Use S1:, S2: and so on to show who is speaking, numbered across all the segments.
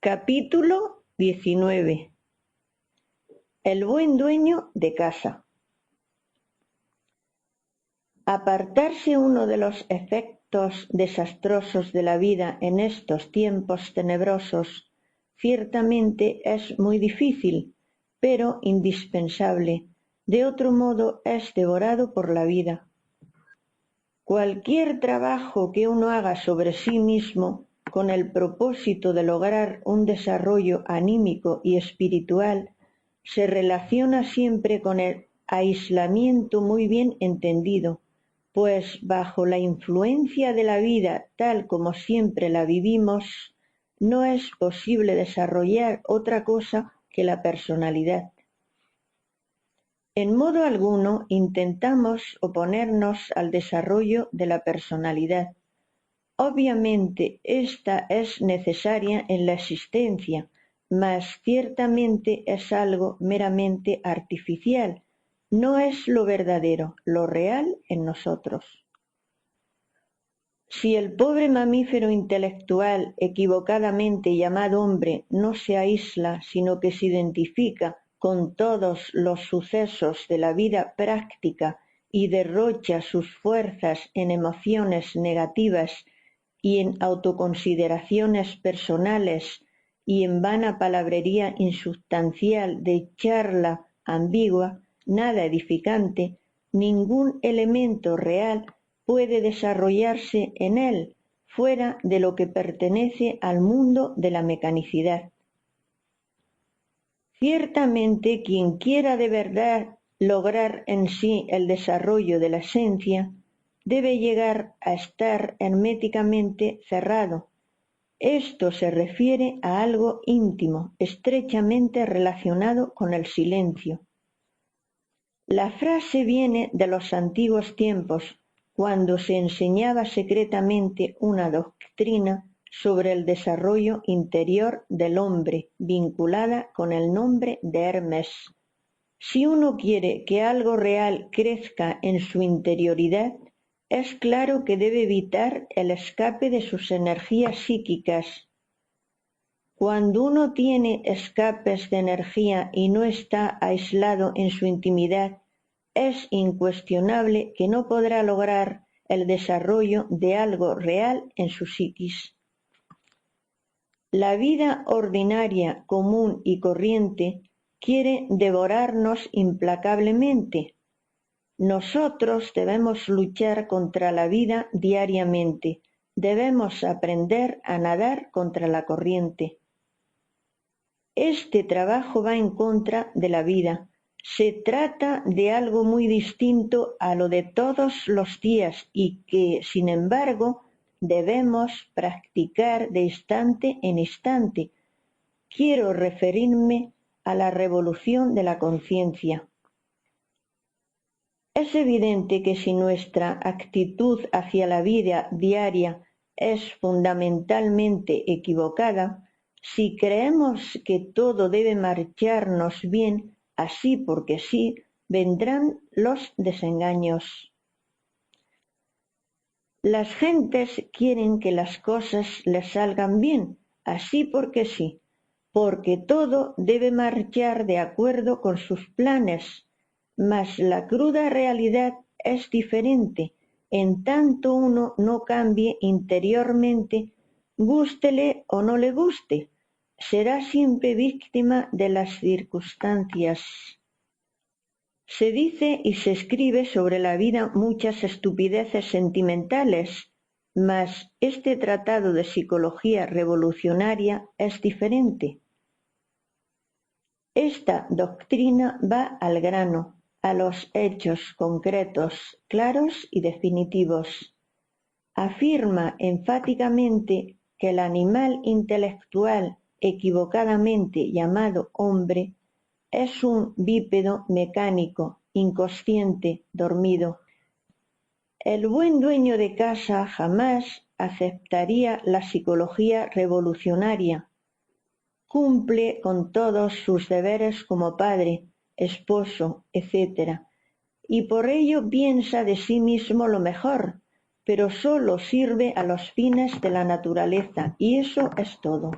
S1: Capítulo 19. El buen dueño de casa. Apartarse uno de los efectos desastrosos de la vida en estos tiempos tenebrosos ciertamente es muy difícil, pero indispensable. De otro modo es devorado por la vida. Cualquier trabajo que uno haga sobre sí mismo con el propósito de lograr un desarrollo anímico y espiritual se relaciona siempre con el aislamiento muy bien entendido, pues bajo la influencia de la vida tal como siempre la vivimos, no es posible desarrollar otra cosa que la personalidad. En modo alguno intentamos oponernos al desarrollo de la personalidad. Obviamente esta es necesaria en la existencia, mas ciertamente es algo meramente artificial, no es lo verdadero, lo real en nosotros. Si el pobre mamífero intelectual equivocadamente llamado hombre no se aísla, sino que se identifica con todos los sucesos de la vida práctica y derrocha sus fuerzas en emociones negativas y en autoconsideraciones personales y en vana palabrería insubstancial de charla ambigua, nada edificante, ningún elemento real puede desarrollarse en él fuera de lo que pertenece al mundo de la mecanicidad. Ciertamente quien quiera de verdad lograr en sí el desarrollo de la esencia debe llegar a estar herméticamente cerrado. Esto se refiere a algo íntimo, estrechamente relacionado con el silencio. La frase viene de los antiguos tiempos, cuando se enseñaba secretamente una doctrina sobre el desarrollo interior del hombre, vinculada con el nombre de Hermes. Si uno quiere que algo real crezca en su interioridad, es claro que debe evitar el escape de sus energías psíquicas. Cuando uno tiene escapes de energía y no está aislado en su intimidad, es incuestionable que no podrá lograr el desarrollo de algo real en su psiquis. La vida ordinaria, común y corriente quiere devorarnos implacablemente. Nosotros debemos luchar contra la vida diariamente, debemos aprender a nadar contra la corriente. Este trabajo va en contra de la vida. Se trata de algo muy distinto a lo de todos los días y que, sin embargo, debemos practicar de instante en instante. Quiero referirme a la revolución de la conciencia. Es evidente que si nuestra actitud hacia la vida diaria es fundamentalmente equivocada, si creemos que todo debe marcharnos bien así porque sí, vendrán los desengaños. Las gentes quieren que las cosas les salgan bien, así porque sí, porque todo debe marchar de acuerdo con sus planes. Mas la cruda realidad es diferente, en tanto uno no cambie interiormente, gústele o no le guste, será siempre víctima de las circunstancias. Se dice y se escribe sobre la vida muchas estupideces sentimentales, mas este tratado de psicología revolucionaria es diferente. Esta doctrina va al grano, a los hechos concretos, claros y definitivos. Afirma enfáticamente que el animal intelectual equivocadamente llamado hombre es un bípedo mecánico, inconsciente, dormido. El buen dueño de casa jamás aceptaría la psicología revolucionaria. Cumple con todos sus deberes como padre, esposo, etc. Y por ello piensa de sí mismo lo mejor, pero solo sirve a los fines de la naturaleza, y eso es todo.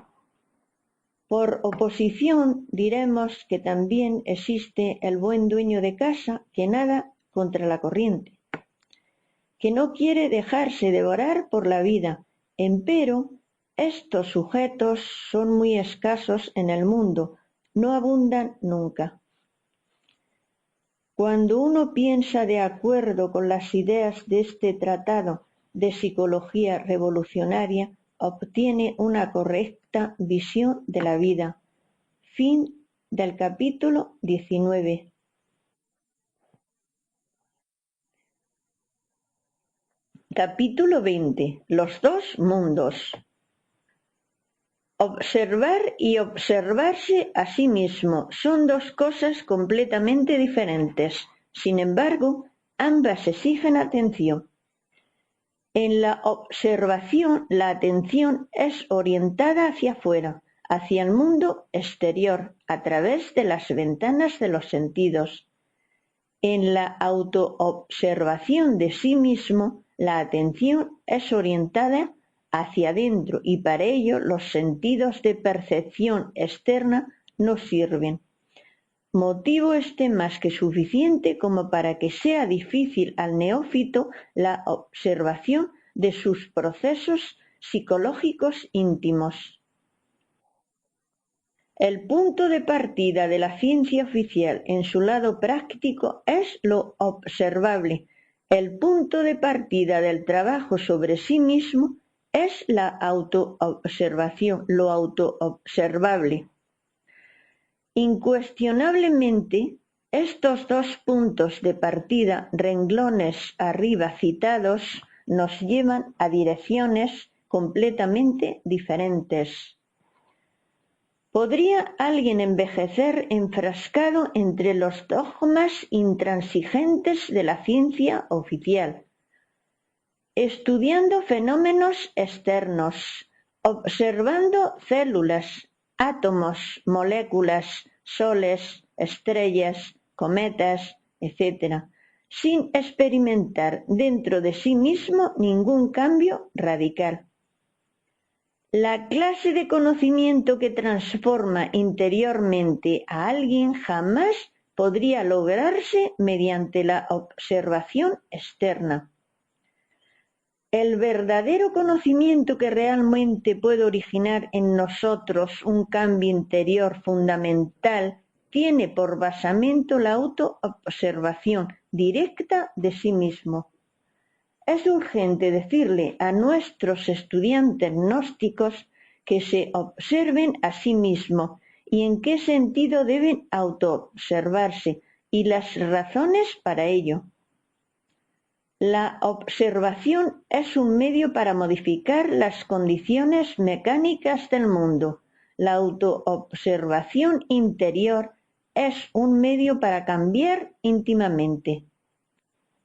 S1: Por oposición, diremos que también existe el buen dueño de casa que nada contra la corriente, que no quiere dejarse devorar por la vida. Empero, estos sujetos son muy escasos en el mundo, no abundan nunca. Cuando uno piensa de acuerdo con las ideas de este tratado de psicología revolucionaria, obtiene una correcta visión de la vida. Fin del capítulo 19. Capítulo 20. Los dos mundos. Observar y observarse a sí mismo son dos cosas completamente diferentes. Sin embargo, ambas exigen atención. En la observación, la atención es orientada hacia afuera, hacia el mundo exterior, a través de las ventanas de los sentidos. En la autoobservación de sí mismo, la atención es orientada hacia adentro y para ello los sentidos de percepción externa no sirven. Motivo este más que suficiente como para que sea difícil al neófito la observación de sus procesos psicológicos íntimos. El punto de partida de la ciencia oficial en su lado práctico es lo observable. El punto de partida del trabajo sobre sí mismo es la autoobservación, lo autoobservable. Incuestionablemente, estos dos puntos de partida, renglones arriba citados, nos llevan a direcciones completamente diferentes. ¿Podría alguien envejecer enfrascado entre los dogmas intransigentes de la ciencia oficial, estudiando fenómenos externos, observando células, átomos, moléculas, soles, estrellas, cometas, etc., sin experimentar dentro de sí mismo ningún cambio radical? La clase de conocimiento que transforma interiormente a alguien jamás podría lograrse mediante la observación externa. El verdadero conocimiento que realmente puede originar en nosotros un cambio interior fundamental tiene por basamento la autoobservación directa de sí mismo. Es urgente decirle a nuestros estudiantes gnósticos que se observen a sí mismos y en qué sentido deben autoobservarse y las razones para ello. La observación es un medio para modificar las condiciones mecánicas del mundo. La autoobservación interior es un medio para cambiar íntimamente.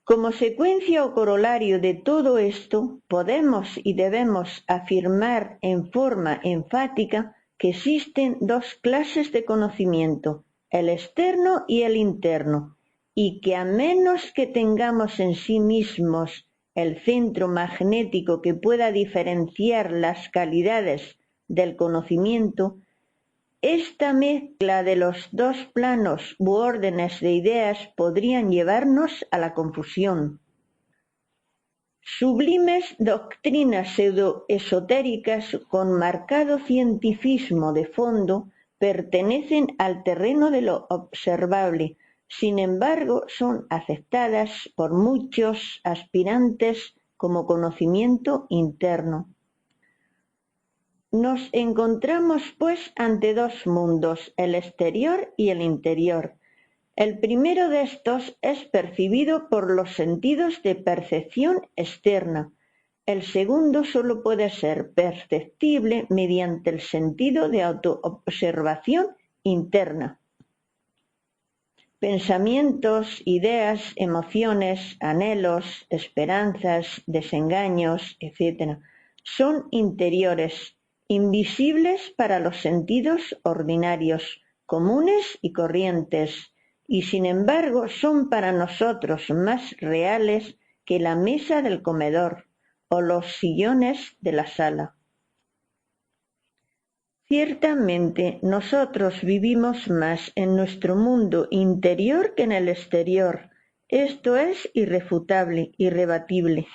S1: Como secuencia o corolario de todo esto, podemos y debemos afirmar en forma enfática que existen dos clases de conocimiento, el externo y el interno, y que a menos que tengamos en sí mismos el centro magnético que pueda diferenciar las calidades del conocimiento, esta mezcla de los dos planos u órdenes de ideas podrían llevarnos a la confusión. Sublimes doctrinas pseudoesotéricas con marcado cientificismo de fondo pertenecen al terreno de lo observable, sin embargo son aceptadas por muchos aspirantes como conocimiento interno. Nos encontramos pues ante dos mundos, el exterior y el interior. El primero de estos es percibido por los sentidos de percepción externa. El segundo solo puede ser perceptible mediante el sentido de autoobservación interna. Pensamientos, ideas, emociones, anhelos, esperanzas, desengaños, etc., son interiores, invisibles para los sentidos ordinarios, comunes y corrientes, y sin embargo son para nosotros más reales que la mesa del comedor o los sillones de la sala. Ciertamente, nosotros vivimos más en nuestro mundo interior que en el exterior. Esto es irrefutable, irrebatible.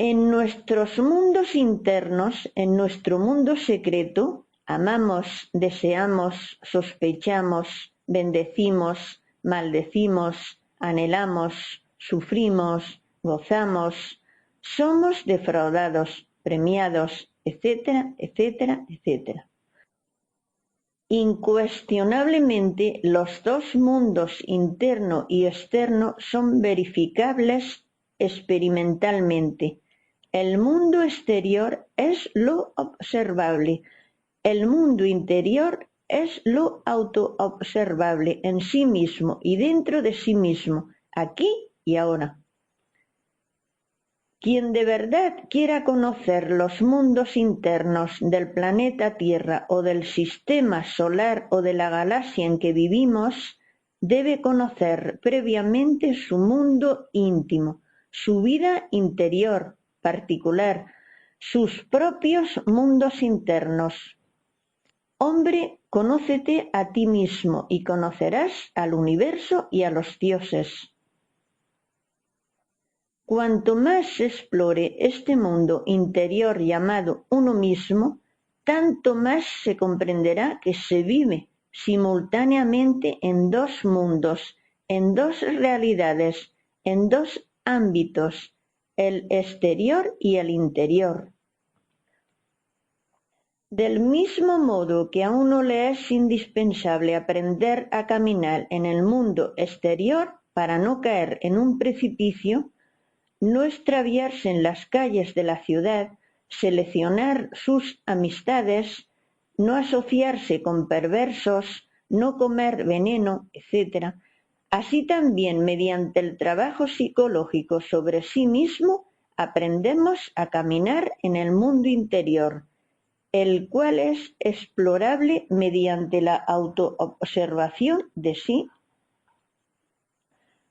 S1: En nuestros mundos internos, en nuestro mundo secreto, amamos, deseamos, sospechamos, bendecimos, maldecimos, anhelamos, sufrimos, gozamos, somos defraudados, premiados, etcétera, etcétera, etcétera. Incuestionablemente, los dos mundos interno y externo son verificables experimentalmente. El mundo exterior es lo observable, el mundo interior es lo autoobservable en sí mismo y dentro de sí mismo, aquí y ahora. Quien de verdad quiera conocer los mundos internos del planeta Tierra o del sistema solar o de la galaxia en que vivimos, debe conocer previamente su mundo íntimo, su vida interior particular, sus propios mundos internos. Hombre, conócete a ti mismo y conocerás al universo y a los dioses. Cuanto más se explore este mundo interior llamado uno mismo, tanto más se comprenderá que se vive simultáneamente en dos mundos, en dos realidades, en dos ámbitos, el exterior y el interior. Del mismo modo que a uno le es indispensable aprender a caminar en el mundo exterior para no caer en un precipicio, no extraviarse en las calles de la ciudad, seleccionar sus amistades, no asociarse con perversos, no comer veneno, etc. Así también, mediante el trabajo psicológico sobre sí mismo, aprendemos a caminar en el mundo interior, el cual es explorable mediante la autoobservación de sí.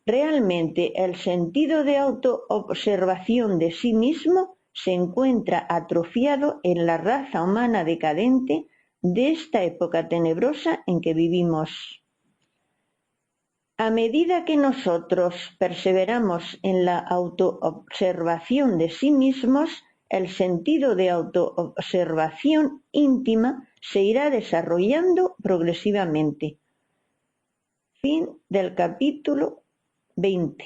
S1: Realmente el sentido de autoobservación de sí mismo se encuentra atrofiado en la raza humana decadente de esta época tenebrosa en que vivimos. A medida que nosotros perseveramos en la autoobservación de sí mismos, el sentido de autoobservación íntima se irá desarrollando progresivamente. Fin del capítulo 20.